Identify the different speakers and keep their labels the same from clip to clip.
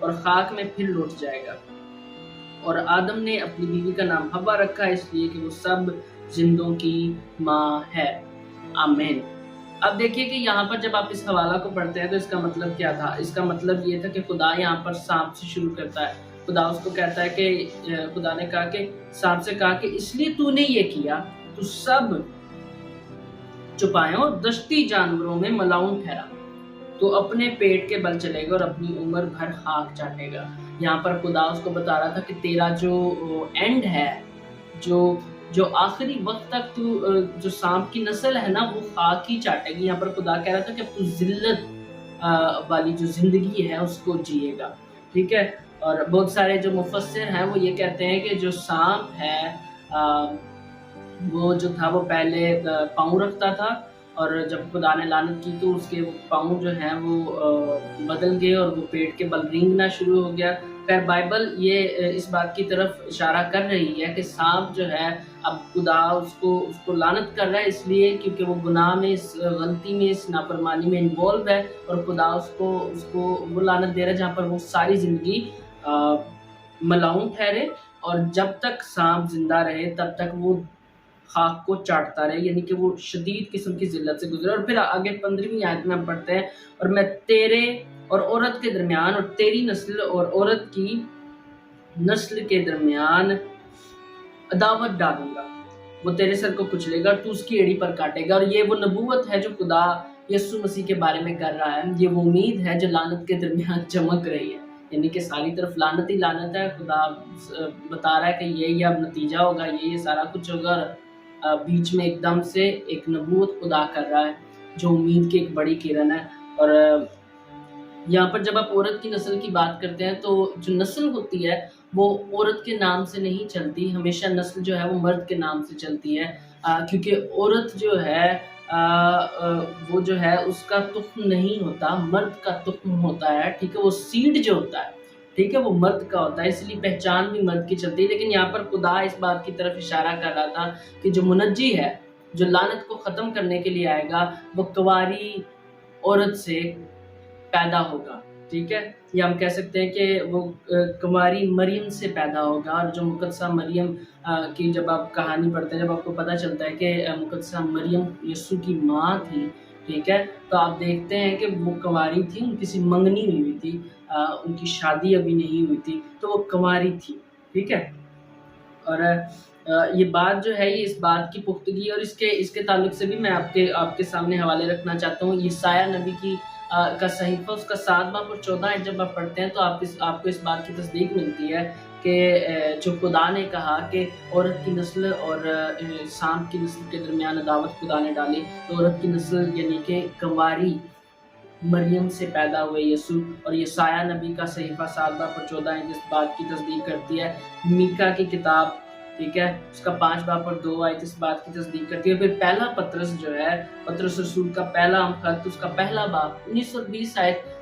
Speaker 1: اور خاک میں پھر لوٹ جائے گا۔ اور آدم نے اپنی بیوی کا نام حوا رکھا اس لیے کہ وہ سب زندوں کی ماں ہے۔ آمین۔ اب دیکھیے کہ یہاں پر جب آپ اس حوالہ کو پڑھتے ہیں تو اس کا مطلب کیا تھا؟ اس کا مطلب یہ تھا کہ خدا یہاں پر سانپ سے شروع کرتا ہے۔ خدا اس کو کہتا ہے کہ خدا نے کہا کہ سانپ سے کہا کہ اس لیے تو نے یہ کیا، تو سب چھپائیں اور دشتی جانوروں میں ملاؤن ٹھہرا، تو اپنے پیٹ کے بل چلے گا اور اپنی عمر بھر خاک چاٹے گا۔ یہاں پر خدا اس کو بتا رہا تھا کہ تیرا جو اینڈ ہے، جو آخری وقت تک تو جو سانپ کی نسل ہے نا وہ خاک ہی چاٹے گی۔ یہاں پر خدا کہہ رہا تھا کہ اب تو ذلت والی جو زندگی ہے اس کو جیے گا، ٹھیک ہے۔ اور بہت سارے جو مفسر ہیں وہ یہ کہتے ہیں کہ جو سانپ ہے وہ جو تھا وہ پہلے پاؤں رکھتا تھا، اور جب خدا نے لعنت کی تو اس کے پاؤں جو ہیں وہ بدل گئے اور وہ پیٹ کے بل رینگنا شروع ہو گیا۔ خیر بائبل یہ اس بات کی طرف اشارہ کر رہی ہے کہ سانپ جو ہے اب خدا اس کو لعنت کر رہا ہے اس لیے کیونکہ وہ گناہ میں، اس غلطی میں، اس نافرمانی میں انوالو ہے، اور خدا اس کو وہ لعنت دے رہا ہے جہاں پر وہ ساری زندگی ملاؤن ٹھہرے، اور جب تک سانپ زندہ رہے تب تک وہ خاک کو چاٹتا رہے، یعنی کہ وہ شدید قسم کی ذلت سے گزرے۔ اور پھر آگے 15ویں آیت میں ہم پڑھتے ہیں، اور میں تیرے اور عورت کے درمیان اور تیری نسل اور عورت کی نسل کے درمیان عداوت ڈالوں گا، وہ تیرے سر کو کچلے گا اور تو اس کی ایڑی پر کاٹے گا۔ اور یہ وہ نبوت ہے جو خدا یسوع مسیح کے بارے میں کر رہا ہے، یہ وہ امید ہے جو لعنت کے درمیان چمک رہی ہے، یعنی کہ ساری طرف لعنت ہی لعنت ہے۔ خدا بتا رہا ہے کہ یہ اب نتیجہ ہوگا، یہ سارا کچھ ہوگا، بیچ میں ایک دم سے ایک نبوت خدا کر رہا ہے جو امید کی ایک بڑی کرن ہے۔ اور یہاں پر جب آپ عورت کی نسل کی بات کرتے ہیں تو جو نسل ہوتی ہے وہ عورت کے نام سے نہیں چلتی، ہمیشہ نسل جو ہے وہ مرد کے نام سے چلتی ہے، کیونکہ عورت جو ہے وہ جو ہے اس کا تخم نہیں ہوتا، مرد کا تخم ہوتا ہے، ٹھیک ہے، وہ سیڈ جو ہوتا ہے، ٹھیک ہے، وہ مرد کا ہوتا ہے، اس لیے پہچان بھی مرد کی چلتی ہے۔ لیکن یہاں پر خدا اس بات کی طرف اشارہ کر رہا تھا کہ جو منجی ہے، جو لعنت کو ختم کرنے کے لیے آئے گا، وہ کنواری عورت سے پیدا ہوگا، ٹھیک ہے، یا ہم کہہ سکتے ہیں کہ وہ کنواری مریم سے پیدا ہوگا۔ اور جو مقدسہ مریم کی جب آپ کہانی پڑھتے ہیں، جب آپ کو پتہ چلتا ہے کہ مقدسہ مریم یسوع کی ماں تھی، ٹھیک ہے، تو آپ دیکھتے ہیں کہ وہ کنواری تھی، ان کسی منگنی ہوئی تھی، ان کی شادی ابھی نہیں ہوئی تھی، تو وہ کنواری تھی، ٹھیک ہے۔ اور یہ بات جو ہے، یہ اس بات کی پختگی اور اس کے تعلق سے بھی میں آپ کے سامنے حوالے رکھنا چاہتا ہوں۔ یسایہ نبی کا صحیفہ، اس کا 7 باب اور 14 جب آپ پڑھتے ہیں تو آپ کو اس بات کی تصدیق ملتی ہے کہ جو خدا نے کہا کہ عورت کی نسل اور سانپ کی نسل کے درمیان عداوت خدا نے ڈالی، تو عورت کی نسل یعنی کہ کنواری مریم سے پیدا ہوئے یسوع۔ اور یسایہ نبی کا صحیفہ 7 باب اور 14 اس بات کی تصدیق کرتی ہے۔ میکا کی کتاب، ٹھیک ہے، اس کا 5 باب اور 2 آیت اس بات کی تصدیق کرتی ہے۔ پھر پہلا پطرس جو ہے، پطرس رسول کا پہلا خط، اس کا پہلا باب 19 اور 20 آیت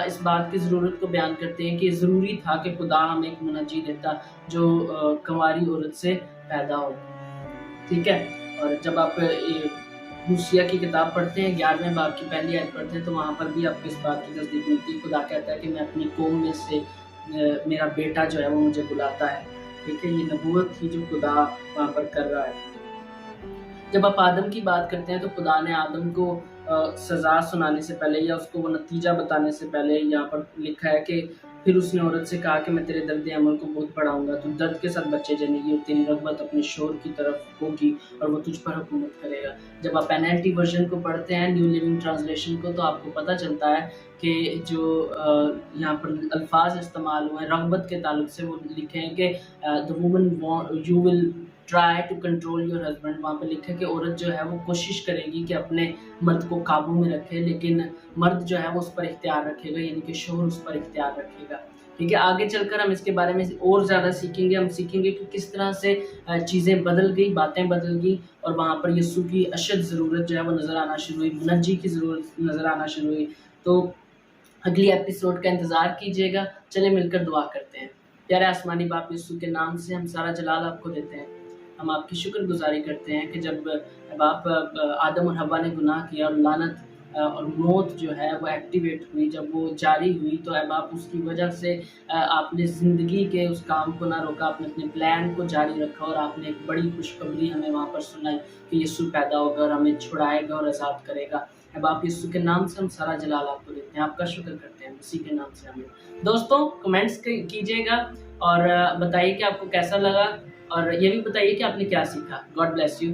Speaker 1: اس بات کی ضرورت کو بیان کرتے ہیں کہ ضروری تھا کہ خدا ہمیں ایک منجی دیتا جو کنواری عورت سے پیدا ہو، ٹھیک ہے۔ اور جب آپ ہوشیہ کی کتاب پڑھتے ہیں، 11ویں باب کی پہلی آیت پڑھتے ہیں، تو وہاں پر بھی آپ کو اس بات کی تصدیق ملتی ہے۔ خدا کہتا ہے کہ میں اپنی قوم میں سے میرا بیٹا جو ہے وہ مجھے بلاتا ہے، ٹھیک ہے، یہ نبوت تھی جو خدا وہاں پر کر رہا ہے۔ جب آپ آدم کی بات کرتے ہیں تو خدا نے آدم کو سزا سنانے سے پہلے یا اس کو وہ نتیجہ بتانے سے پہلے یہاں پر لکھا ہے کہ پھر اس نے عورت سے کہا کہ میں تیرے درد عمل کو بہت بڑھاؤں گا، تو درد کے ساتھ بچے جنے گی اور تیری رغبت اپنے شوہر کی طرف ہوگی اور وہ تجھ پر حکومت کرے گا۔ جب آپ NLT ورژن کو پڑھتے ہیں، نیو لیونگ ٹرانسلیشن کو، تو آپ کو پتہ چلتا ہے کہ جو یہاں پر الفاظ استعمال ہوئے ہیں رغبت کے تعلق سے، وہ لکھے ہیں کہ the woman you will try to control your husband۔ وہاں پہ لکھا ہے کہ عورت جو ہے وہ کوشش کرے گی کہ اپنے مرد کو قابو میں رکھے، لیکن مرد جو ہے وہ اس پر اختیار رکھے گا، یعنی کہ شوہر اس پر اختیار رکھے گا، ٹھیک ہے۔ آگے چل کر ہم اس کے بارے میں اور زیادہ سیکھیں گے، ہم سیکھیں گے کہ کس طرح سے چیزیں بدل گئی، باتیں بدل گئی، اور وہاں پر یسوع کی اشد ضرورت جو ہے وہ نظر آنا شروع ہوئی، منجی کی ضرورت نظر آنا شروع ہوئی۔ تو اگلی ایپیسوڈ کا انتظار کیجیے گا۔ چلیں مل کر دعا کرتے ہیں۔ پیارے آسمانی باپ، یسوع کے نام سے ہم سارا جلال آپ کو دیتے ہیں، ہم آپ کی شکر گزاری کرتے ہیں کہ جب باپ آدم اور حوا نے گناہ کیا اور لعنت اور موت جو ہے وہ ایکٹیویٹ ہوئی، جب وہ جاری ہوئی تو اب آپ اس کی وجہ سے آپ نے زندگی کے اس کام کو نہ روکا، آپ نے اپنے پلان کو جاری رکھا اور آپ نے ایک بڑی خوشخبری ہمیں وہاں پر سنائی کہ یسوع پیدا ہوگا اور ہمیں چھڑائے گا اور آزاد کرے گا۔ اب آپ یسوع کے نام سے ہم سارا جلال آپ کو دیتے ہیں، آپ کا شکر کرتے ہیں اسی کے نام سے ہمیں۔ دوستوں کمنٹس کیجیے گا اور بتائیے کہ آپ کو کیسا لگا، اور یہ بھی بتائیے کہ آپ نے کیا سیکھا۔ God bless you.